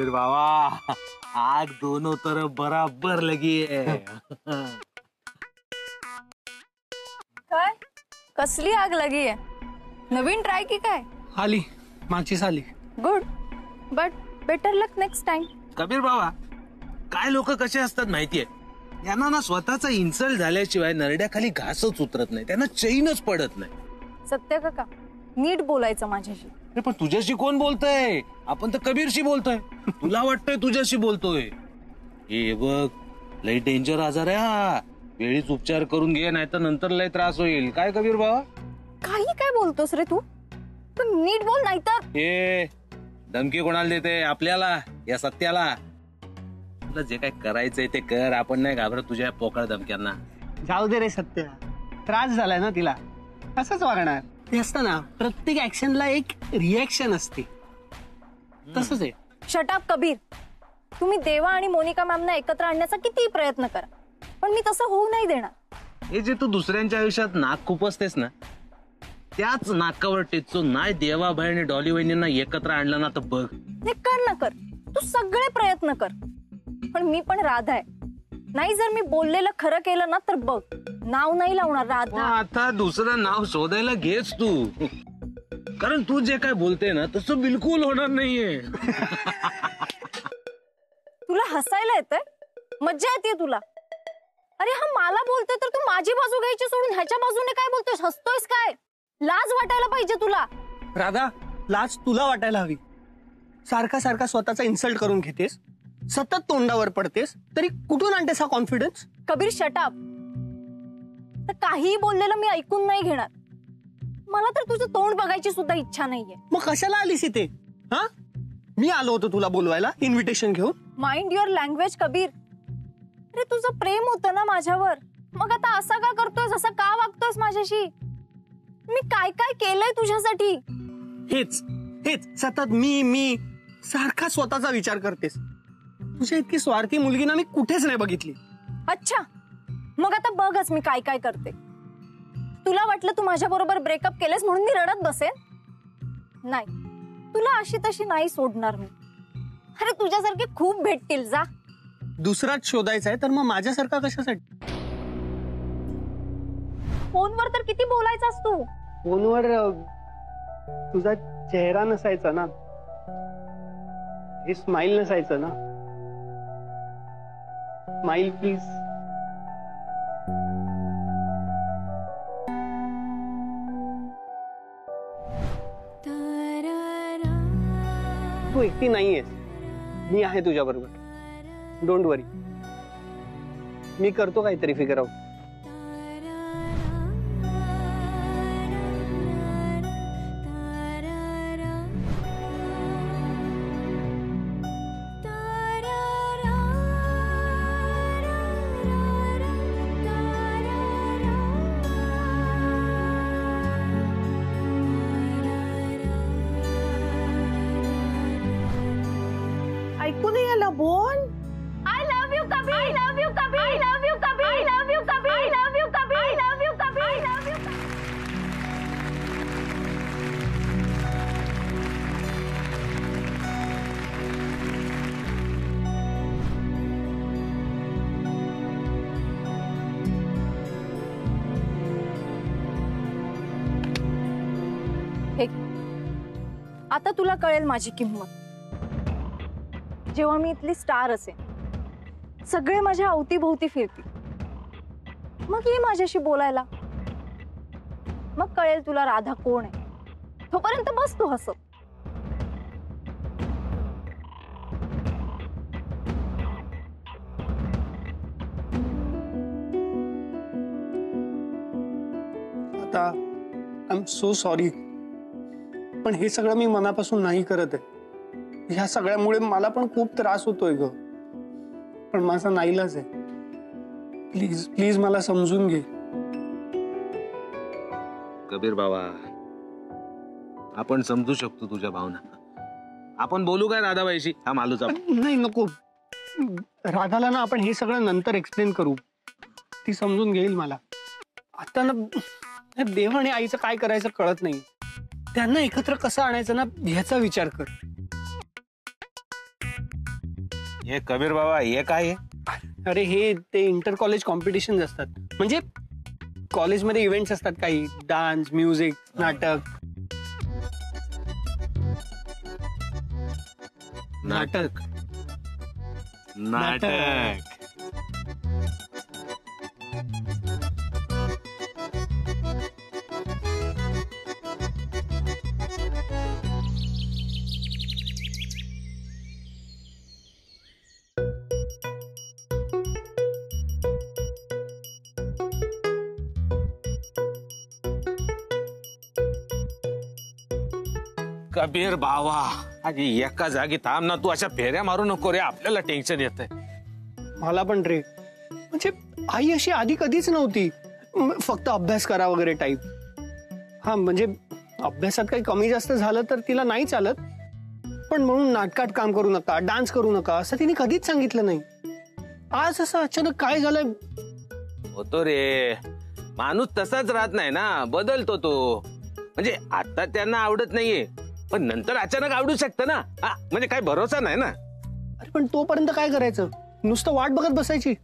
कबीर बाबा, आग दोनों तरफ बराबर लगी है. काय कसली आग लगी आहे? नवीन ट्राय की काय? आली मागचीच आली. Good, but better luck next time. Kabir बाबा, काय लोक कसे असतात माहितीये, यांना ना स्वतःचा इन्सल्ट झाल्याशिवाय नरड्याखाली घासच उतरत नाही, त्यांना चैनच पडत नाही. सत्य काका, नीट बोलायचं माझ्याशी. अरे पण तुझ्याशी कोण बोलतोय? आपण तर कबीरशी बोलतोय. तुला वाटतंय तुझ्याशी बोलतोय? हे बघ, लय डेंजर आजार आहे हा. वेळीच उपचार करून घे, नाही तर नंतर लय त्रास होईल. काय कबीर बाबा? काही काय बोलतोस रे तू? तू नीट बोल, नाही तर. हे धमकी कोणाला देते? आपल्याला, या सत्याला. तुला जे काय करायचंय ते कर, आपण नाही घाबरत तुझ्या पोकळ धमक्यांना. जाऊ दे रे सत्य, त्रास झालाय ना तिला, असंच वागणार. ते असतं ना, प्रत्येक ऍक्शनला एक रिएक्शन असते, तसंच आहे. Shut up Kabir. तुम्ही देवा आणि मोनिका मॅमना एकत्र आणण्याचा किती प्रयत्न करा, पण मी तसं होऊ नाही देणार. हे जे तू दुसऱ्यांच्या आयुष्यात नाक खुपसतेस ना, त्याच नाकावर टेचो. नाही देवाबाई आणि डॉली वहिनींना एकत्र आणलं ना तर बघ. हे कर ना कर, तू सगळे प्रयत्न कर, पण मी पण राधा आहे. नाही जर मी बोललेलं खरं केलं ना तर बघ, नाव नाही लावणार राधा. आता दुसरं नाव शोधायला घेच तू, कारण तू जे काय बोलते ना तसं बिलकुल होणार नाहीये. तुला हसायला येतंय? मज्जा येते तुला? अरे हा मला बोलतोय तर तू माझी बाजू घ्यायची सोडून ह्याच्या बाजूने काय बोलतोयस? हसतोयस काय? लाज वाटायला पाहिजे तुला. राधा, लाज तुला वाटायला हवी. सारखा सारखा स्वतःचा इन्सल्ट करून घेतेस, सतत तोंडावर पडतेस, तरी कुठून आणतेस हा कॉन्फिडन्स? Kabir shut up. तर काहीही बोललेलं मी ऐकून नाही घेणार. मला तर तुझं तोंड बघायची सुद्धा इच्छा नाहीये. मग कशाला आलीस इथे? हा, मी आलो होतो तुला बोलवायला इन्व्हिटेशन घेऊन. Mind your language Kabir. अरे तुझं प्रेम होतं ना माझ्यावर, मग आता असं का करतोयस? असं का वागतोयस माझ्याशी? मी काय काय केलंय तुझ्यासाठी? हेच हेच सतत मी सारखा स्वतःचा विचार करतेस. तुझ्या इतकी स्वार्थी मुलगी ना मी कुठेच नाही बघितली. अच्छा, मग आता बघच मी काय काय करते. तुला वाटलं तू माझ्या बरोबर ब्रेकअप केलेस म्हणून मी रडत बसेन? नाही, तुला अशी तशी नाही सोडणार मी. अरे तुझ्यासारखे खूप भेटतील, जा. दुसराच शोधायचा आहे तर मग माझ्यासारखा कशासाठी? फोनवर तर किती बोलायचास तू? फोनवर तुझा चेहरा नसायचा ना, हे स्माइल नसायचं ना. Smile please. तू एकटी नाहीयेस, मी आहे तुझ्या बरोबर. डोंट वरी, मी करतो काहीतरी फिगर आउट. ऐकू नाही आला? बोल. I love you Kabir. I love you Kabir. I love you Kabir. I love you Kabir. I love you Kabir. I love you Kabir. I love you. आता तुला कळेल माझी किंमत जेव्हा मी इथली स्टार असेन. सगळे माझ्या अवतीभोवती फिरतील, मग ये माझ्याशी बोलायला. मग कळेल तुला राधा कोण आहे. तोपर्यंत बस तू हसत. आता आय एम सो सॉरी, पण हे सगळं मी मनापासून नाही करत आहे. ह्या सगळ्यामुळे मला पण खूप त्रास होतोय ग, पण माझा नाईलाज आहे. प्लीज प्लीज मला समजून घे. कबीर बाबा, आपण समजू शकतो तुझ्या भावना. आपण बोलू काय राधाबाईशी? हा मालूचा. नाही नको, राधाला ना आपण हे सगळं नंतर एक्सप्लेन करू, ती समजून घेईल मला. आता ना देव आणि आईचं काय करायचं कळत नाही. त्यांना एकत्र कसं आणायचं ना ह्याचा विचार कर. हे कबीर बाबा हे काय अरे हे ते इंटर कॉलेज कॉम्पिटिशन असतात, म्हणजे कॉलेजमध्ये इव्हेंट्स असतात काही, डान्स, म्युझिक, नाटक. नाटक नाटक कबीर बाबा अरे एका जागी थांब ना, तू अशा फेऱ्या मारू नको रे, आपल्याला टेन्शन येतंय. मला पण रे, म्हणजे आई अशी आधी कधीच नव्हती. फक्त अभ्यास करा वगैरे टाईप. हा म्हणजे अभ्यासात काही कमी जास्त झालं तर तिला नाही चालत, पण म्हणून नाटकात काम करू नका, डान्स करू नका असं तिने कधीच सांगितलं नाही. आज असं अचानक काय झालंय? होतो रे, माणूस तसाच राहत नाही ना, बदलतो तो. म्हणजे आता त्यांना आवडत नाहीये, पण नंतर अचानक आवडू शकतं ना. म्हणजे काय भरोसा नाही ना. अरे पण तोपर्यंत काय करायचं? नुसतं वाट बघत बसायची?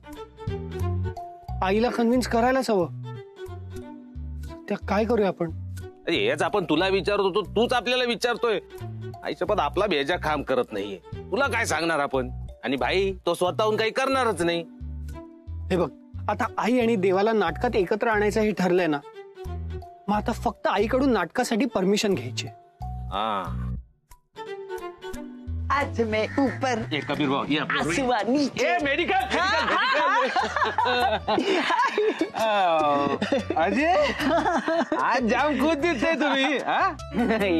आईला कन्व्हिन्स करायलाच हवं. त्या काय करूया आपण? अरे हेच आपण तुला विचारत होतो, तूच आपल्याला विचारतोय. आईच्या पद आपला भेजा काम करत नाहीये, तुला काय सांगणार आपण? आणि भाई तो स्वतःहून काही करणारच नाही. हे बघ, आता आई आणि देवाला नाटकात एकत्र आणायचं हे ठरलंय ना, मग आता फक्त आईकडून नाटकासाठी परमिशन घ्यायची. आज मैं ऊपर कबीर भाऊ ये आसुआ नीचे. मेडिकल अजय आज जाम खुश दिसते तुम्ही.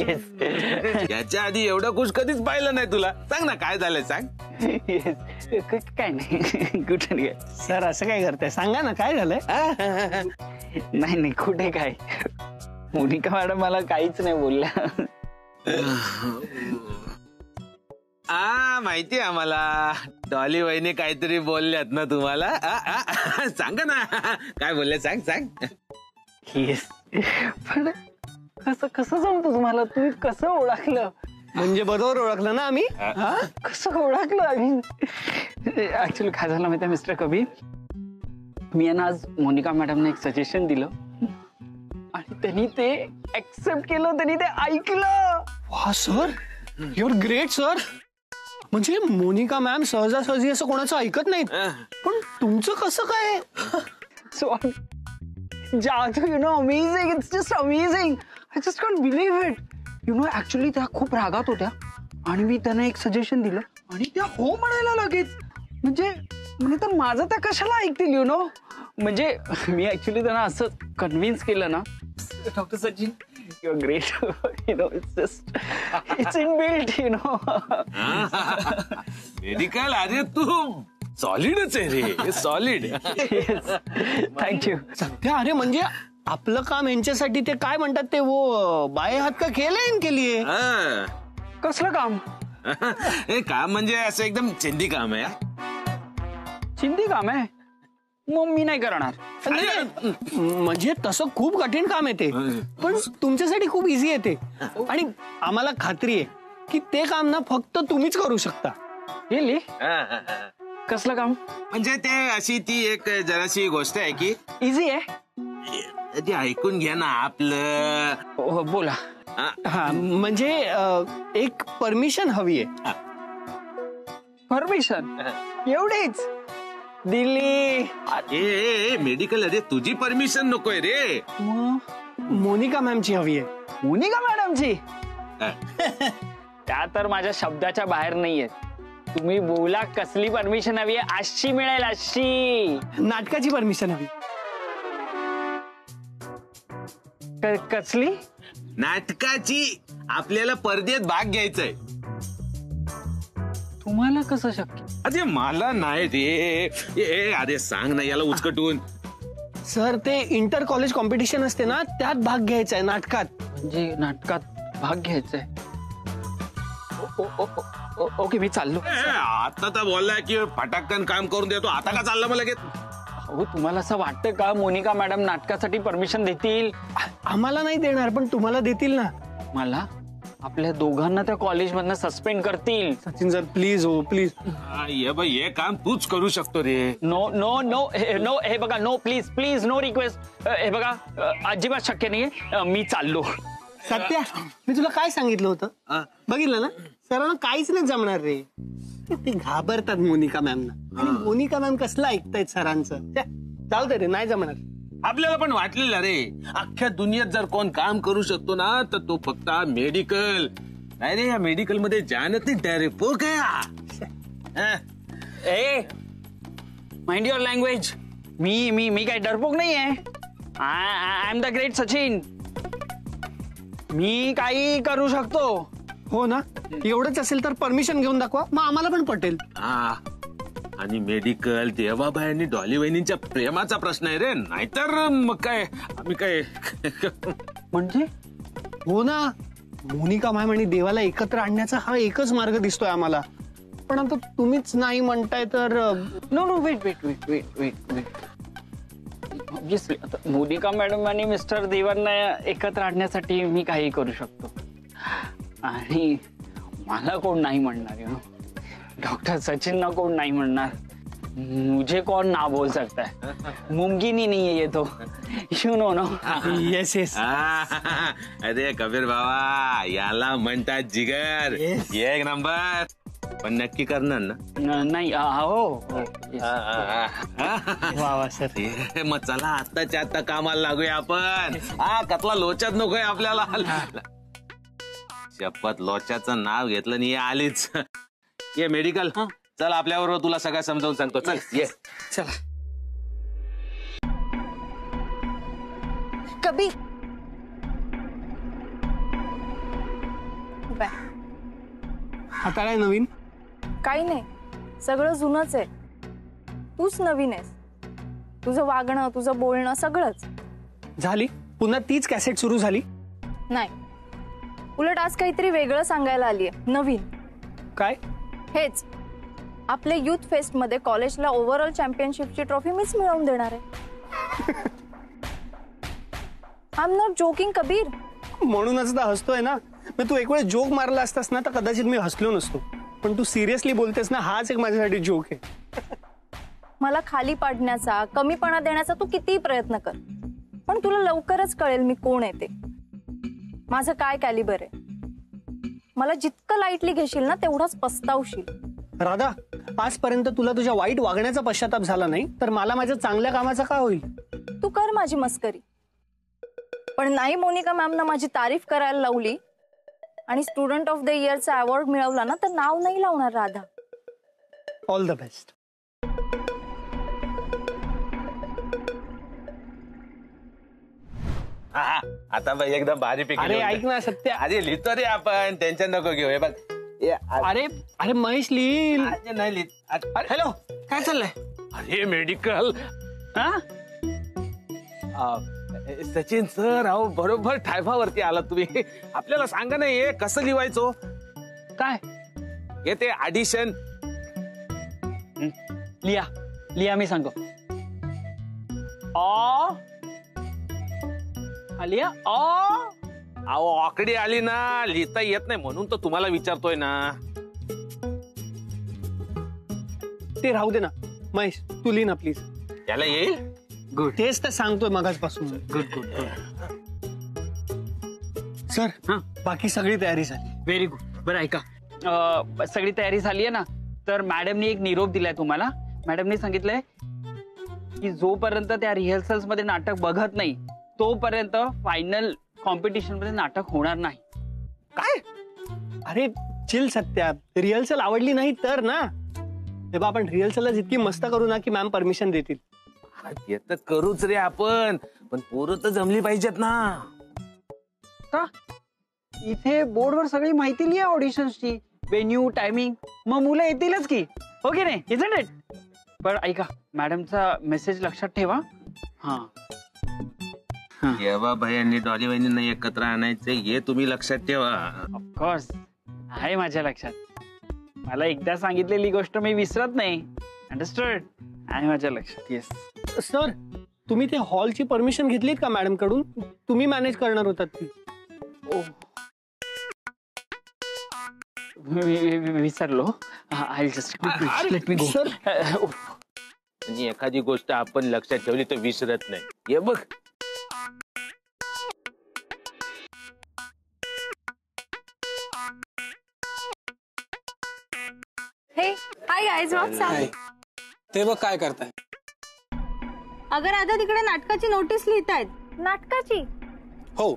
येस याच्या आधी एवढं खुश कधीच पाहिलं नाही तुला. सांग ना काय झालंय, सांग. येस काय नाही कुठे काय. सर असं काय करताय? सांगा ना काय झालंय. नाही नाही कुठे काय, मोनिका मॅडम मला काहीच नाही बोलल्या. माहिती आम्हाला डॉली वहिनी काहीतरी बोलल्यात ना तुम्हाला. सांग ना काय बोलले, सांग सांग. येस पण कसं कसं सांगतो तुम्हाला, तुम्ही कसं ओळखलं? म्हणजे बरोबर ओळखलं ना आम्ही. कसं ओळखलं आम्ही? ऍक्च्युली काय झालं माहिती मिस्टर कबीर, मी यांना आज मोनिका मॅडमने एक सजेशन दिलं आणि त्यांनी ते ऍक्सेप्ट केलं, त्यांनी ते ऐकलं. वा सर, युअर ग्रेट सर. म्हणजे मोनिका मॅम सहजासहजी असं कोणाचं ऐकत नाहीत, पण तुमचं कसं काय? सो जादू, you know, amazing. It's just amazing. I just can't believe it. You know actually त्या खूप रागात होत्या आणि मी त्यांना एक सजेशन दिलं आणि त्या हो म्हणायला लगेच. म्हणजे तर माझं त्या कशाला ऐकतील, यु नो. म्हणजे मी ऍक्च्युली त्यांना असं कन्व्हिन्स केलं ना, doctor Sachin you're great. You know, it's inbuilt, you know. Medical अरे तू सॉलिडच आहे रे, सॉलिड. थँक्यू. सध्या अरे म्हणजे आपलं काम यांच्यासाठी ते काय म्हणतात ते, वो बाय हात का खेळ आहे इनके लिए. कसलं काम? हे काम म्हणजे असं एकदम चिंदी काम आहे. चिंदी काम आहे? मग मी नाही करणार. म्हणजे तसं खूप कठीण काम आहे ते, पण तुमच्यासाठी खूप इझी आहे ते. आणि आम्हाला खात्री आहे की ते काम ना फक्त तुम्हीच करू शकता. रिअली? कसलं काम? म्हणजे ते अशी ती एक जराशी गोष्ट आहे की इझी आहे. ती ऐकून घ्या ना आपलं. बोला. हा म्हणजे एक परमिशन हवी आहे. परमिशन? एवढीच दिल्ली? ए मेडिकल अरे तुझी परमिशन नकोय रे, मोनिका मॅमची हवी आहे. मोनिका मॅडमची? त्या तर माझ्या शब्दाच्या बाहेर नाहीये. तुम्ही बोला कसली परमिशन हवी आहे? अशी मिळेल अशी. नाटकाची परमिशन हवी. कसली? नाटकाची. आपल्याला पर्देत भाग घ्यायचाय. तुम्हाला कसं शक्य? अरे मला नाही रे. अरे सांग ना याला उचकटून. सर ते इंटर कॉलेज कॉम्पिटिशन असते ना, त्यात भाग घ्यायचा आहे नाटकात. म्हणजे नाटकात भाग घ्यायचाय? ओके मी चाललो. आता तर बोललाय की फटाकन काम करून देतो, आता का चाललं मला लगेच? हो तुम्हाला असं वाटतं का मोनिका मॅडम नाटकासाठी परमिशन देतील? आम्हाला नाही देणार, पण तुम्हाला देतील ना. मला? आपल्या दोघांना त्या कॉलेजमधनं सस्पेंड करतील. सचिन सर प्लीज हो प्लीज. ये बाई हे काम तूच करू शकतो रे. नो नो नो नो, हे बघा, no please please, no request. हे बघा, अजिबात शक्य नाहीये. मी चाललो. सत्या मी तुला काय सांगितलं होतं बघितलं ना, सरांना काहीच नाही जमणार रे. ते घाबरतात मोनिका मॅमना, आणि मोनिका मॅम कसलं ऐकतायत सरांचं. चालतं रे, नाही जमणार. आपल्याला पण वाटलेलं रे, अख्ख्या दुनियेत जर कोण काम करू शकतो ना तर तो फक्त मेडिकल. नाही रे, या मेडिकल मध्ये जानत नाही डायरेक्ट पो काय. ए माइंड युअर लँग्वेज. मी काय डरपोक नाहीये. I am the great Sachin. मी काही करू शकतो. हो ना, एवढंच असेल तर परमिशन घेऊन दाखवा, मग आम्हाला पण पटेल. हा, आणि मेडिकल देवाबाई आणि डॉली वहिनींच्या प्रेमाचा प्रश्न आहे रे, नाहीतर मग काय आम्ही काय. म्हणजे हो ना, मोनिका मॅम आणि देवाला एकत्र आणण्याचा हा एकच मार्ग दिसतोय आम्हाला. पण आता तुम्हीच नाही म्हणताय तर. No no, wait wait wait wait wait wait. Obviously आता मोनिका मॅडम आणि मिस्टर देवांना एकत्र आणण्यासाठी मी काही करू शकतो. आणि मला कोण नाही म्हणणार. यू नो, डॉक्टर सचिनना कोण नाही म्हणणार. मुझे कौन ना बोल सकता है, मुमकिन ही नहीं है ये तो. You know no. Yes yes. अरे कबीर बाबा, याला म्हणतात जिगर. एक नंबर. पण नक्की करणार ना. नाही. हो वा वा सर. मग चला आत्ताच्या आत्ता कामाला लागूया आपण. कसला लोचाच नकोय आपल्याला. शपथ, लोच्याचं नाव घेतलं नाही आलीच. ये मेडिकल, चल आपल्याबरोबर तुला सगळं समजावून सांगतो. चल ये. चला. कबीर बाय. आता काय नवीन? काही नाही, सगळं जुनच आहे. तूच नवीन आहेस. तुझं वागणं, तुझं बोलणं सगळंच. झाली पुन्हा तीच कॅसेट सुरू झाली? नाही, उलट आज काहीतरी वेगळं सांगायला आलीये, नवीन. काय? हेच, आपल्या युथ फेस्ट मध्ये कॉलेजला ओव्हरऑल चॅम्पियनशिपची ट्रॉफी मीच मिळवून देणार आहे. I am not joking Kabir. म्हणूनच तर हसतोय ना. मग तू एक वेळ जोक मारला असतास ना तर कदाचित मी हसलो नसतो. पण तू सिरियसली बोलतेस ना, हाच एक माझ्यासाठी जोक आहे. मला खाली पाडण्याचा, कमीपणा देण्याचा तू कितीही प्रयत्न कर, पण तुला लवकरच कळेल मी कोण आहे ते, माझं काय कॅलिबर आहे. मला जितकं लाईटली घेशील ना तेवढाच पस्तावशील. राधा, आजपर्यंत तुला तुझ्या वाईट वागण्याचा पश्चाताप झाला नाही तर मला माझ्या चांगल्या कामाचा का होईल? तू कर माझी मस्करी, पण नाही मोनिका मॅमना माझी तारीफ करायला लावली आणि स्टुडंट ऑफ द इयरचा अवॉर्ड मिळवला ना तर नाव नाही लावणार राधा. All the best. आता बाई एकदम भारी पैकी. अरे ऐक ना सत्या. अरे लिहितो रे आपण, टेन्शन नको घेऊ. हे बघ. अरे अरे महेश लिहिल. नाही लिहित. हॅलो, काय चाललंय? अरे मेडिकल. हा, सचिन सर, अहो बरोबर टायफावरती आला तुम्ही. आपल्याला सांगा ना हे कसं लिहायचो. काय? हे ते ऍडिशन. लिया लिया, मी सांगतो. ऑ लिया. अहो आकडी आली ना, लिहिता येत नाही म्हणून तर तुम्हाला विचारतोय ना. ते राहू दे ना महेश, तू लिही ना प्लीज. याला येईल. गुड. तेच तर सांगतोय मगाचपासून. Good good good. सर, बाकी सगळी तयारी झाली. Very good. बरं ऐका, सगळी तयारी झाली आहे ना, तर मॅडमनी एक निरोप दिलाय तुम्हाला. मॅडमनी सांगितलंय की जोपर्यंत त्या रिहर्सल्स मध्ये नाटक बघत नाही तोपर्यंत फायनल कॉम्पिटिशन मध्ये नाटक होणार नाही. काय? अरे चिल सत्या, रिहर्सल आवडली नाही तर ना. तेव्हा आपण रिहर्सलला जितकी मस्त करू ना की मॅम परमिशन देतील. हे तर करूच रे आपण, पण पोरं तर जमली पाहिजेत ना. का? इथे बोर्डवर सगळी माहिती लिहा ऑडिशन्सची, वेन्यू, टायमिंग. मग मुलं येतीलच की, हो की नाही? Isn't it? पण ऐका, मॅडमचा मेसेज लक्षात ठेवा. हा, देवा भाई आणि डॉली वहिनींना एकत्र आणायचे हे तुम्ही लक्षात ठेवा. ऑफकोर्स आहे माझ्या लक्षात. मला एकदा सांगितलेली गोष्ट मी विसरत नाही. अंडरस्टूड? आहे माझ्या लक्षात. येस सर, तुम्ही ते हॉलची परमिशन घेतलीत का मॅडम कडून? तुम्ही मॅनेज करणार होतात ती. ओ विसरलो. आय जस्ट लेट मी गो. आणि एखादी गोष्ट आपण लक्षात ठेवली तर विसरत नाही. हे बघ, हे हाय गाईज, व्हॉट्स हाय. ते बघ काय करताय. अगर आता तिकडे नाटकाची नोटीस लिहितायत. नाटकाची? हो,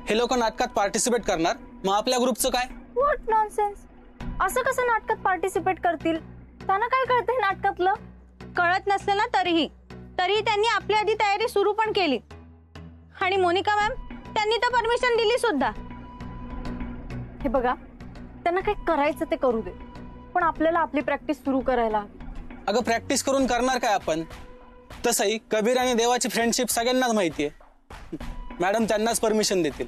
हे लोक नाटकात पार्टिसिपेट करणार, मग आपल्या ग्रुपचं काय. What nonsense. असं कसं नाटकात पार्टिसिपेट करतील? त्यांना काय कळतंय नाटकातलं? कळत नसलं ना तरीही त्यांनी आपली आधी तयारी सुरू पण केली. आणि मोनिका मॅम त्यांनी तर परमिशन दिली सुद्धा. हे बघा, त्यांना काय करायचं ते करू दे, पण आपल्याला आपली प्रॅक्टिस सुरू करायला हवी. अगं प्रॅक्टिस करून करणार काय आपण. तसंही कबीर आणि देवाची फ्रेंडशिप सगळ्यांनाच माहितीये. मॅडम त्यांनाच परमिशन देतील.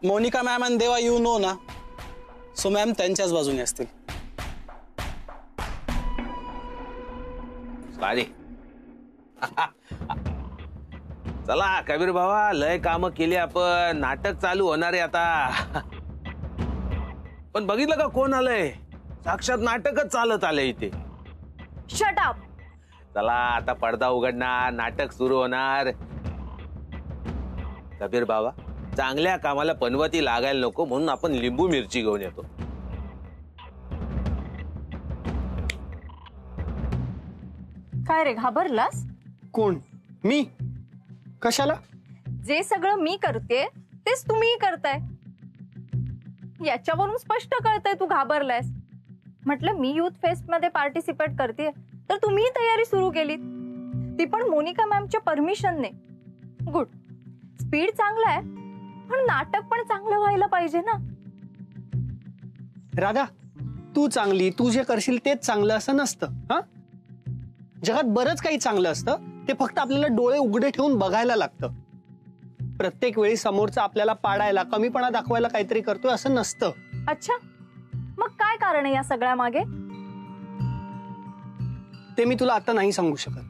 मोनिका मॅम आणि देवा यू नो ना, सो मॅम त्यांच्याच बाजूने असतील. अरे चला कबीर भावा, लय काम केली आपण. नाटक चालू होणार आहे आता. पण बघितलं का कोण आलंय? साक्षात नाटकच चालत आलंय इथे. Shut up. चला आता पडदा उघडणार, नाटक सुरू होणार. कबीर बाबा, चांगल्या कामाला पनवती लागायला नको म्हणून आपण लिंबू मिरची घेऊन येतो. काय रे, घाबरलास? कोण? मी? कशाला? जे सगळं मी करते तेच तुम्ही करताय. याच्यावरून स्पष्ट कळतंय तू घाबरलायस. म्हटलं मी युथ फेस्ट मध्ये पार्टिसिपेट करते तर तुम्ही तयारी सुरू केलीत, ती पण मोनिका मॅमच्या परमिशनने. गुड. स्पीड चांगला आहे, पण नाटक पण चांगलं व्हायला पाहिजे ना. राधा, तू चांगली, तू जे करशील तेच चांगलं असं नसतं. हा, जगात बरंच काही चांगलं असतं, ते फक्त आपल्याला डोळे उघडे ठेवून बघायला लागतं. प्रत्येक वेळी समोरचा आपल्याला पाडायला, कमीपणा दाखवायला काहीतरी करतोय असं नसतं. अच्छा, मग काय कारण आहे या सगळ्या मागे? ते मी तुला आता नाही सांगू शकत.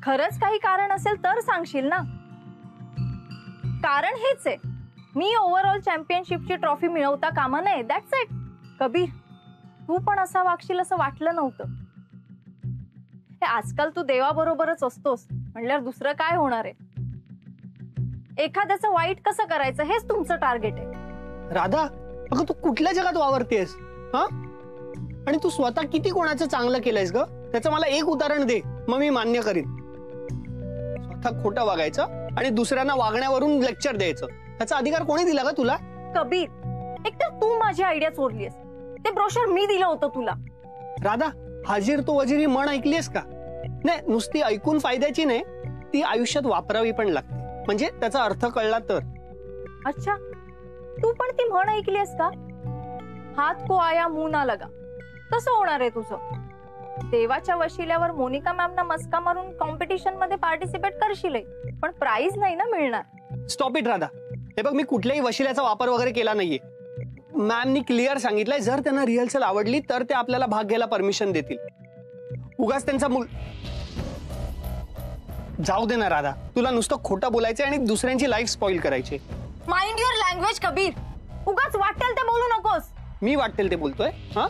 खरंच काही कारण असेल तर सांगशील ना. कारण हेच आहे, मी ओव्हरऑल चॅम्पियनशिपची ट्रॉफी मिळवता कामा नये. That's it. कबीर, तू पण असा वागशील असं वाटलं नव्हतं. हे आजकाल तू देवाबरोबरच असतोस म्हणल्यावर दुसरं काय होणार आहे? एखाद्याचं वाईट कसं करायचं हेच तुमचं टार्गेट आहे. राधा, अगं तू कुठल्या जगात वावरतेस? हा, आणि तू स्वतः किती कोणाचं चांगलं केलंयस ग? त्याचं मला एक उदाहरण दे, मग मी मान्य करीन. स्वतः खोटं वागायचं आणि दुसऱ्यांना वागण्यावरून लेक्चर द्यायचं, त्याचा अधिकार कोणी दिला ग तुला? कबीर, एकतर तू माझी आयडिया चोरलीस. ते ब्रोशर मी दिलं होतं तुला. राधा, हाजीर तो वजीर ही म्हण ऐकलीस का? नाही, नुसती ऐकून फायद्याची नाही, ती आयुष्यात वापरावी पण लागते, म्हणजे त्याचा अर्थ कळला तर. अच्छा, तू पण ती म्हण ऐकलीस का? हात को आया मुंह ना लगा. तसं होणार आहे तुझं. देवाच्या वशिल्यावर मोनिका मॅमना मस्का मारून कॉम्पिटिशन मध्ये पार्टिसिपेट करशील, पण प्राइज नाही ना मिळणार. Stop it Radha. हे बघ, मी कुठल्याही वशिल्याचा वापर वगैरे केला नाहीये. मॅमनी क्लिअर सांगितलंय, जर त्यांना रिहर्सल आवडली तर ते आपल्याला भाग घ्यायला परमिशन देतील. उगाच त्यांचा मूल जाऊ दे ना राधा, तुला नुसतं खोटं बोलायचं आणि दुसऱ्यांची लाईफ स्पॉइल करायची. Mind your language Kabir. उगाच वाटेल ते बोलू नकोस. मी वाटेल ते बोलतोय? हा,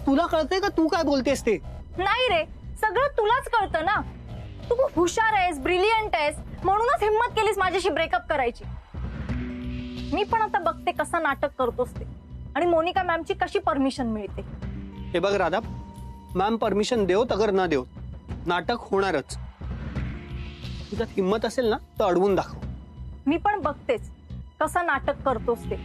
तुला कळतंय का तू काय बोलतेस ते? नाही रे, सगळं तुलाच कळतं ना. तू खूप हुशार आहेस, ब्रिलियंट आहेस, म्हणूनच हिम्मत केलीस माझ्याशी ब्रेकअप करायची. मी पण आता बघते कसं नाटक करतोस ते, आणि मोनिका मॅमची कशी परमिशन मिळते. हे बघ राधा, मॅम परमिशन देवत अगर न देव, नाटक होणारच. तुझ्यात हिम्मत असेल ना तर अडवून दाखव. मी पण बघतेच कसं नाटक करतोस ते.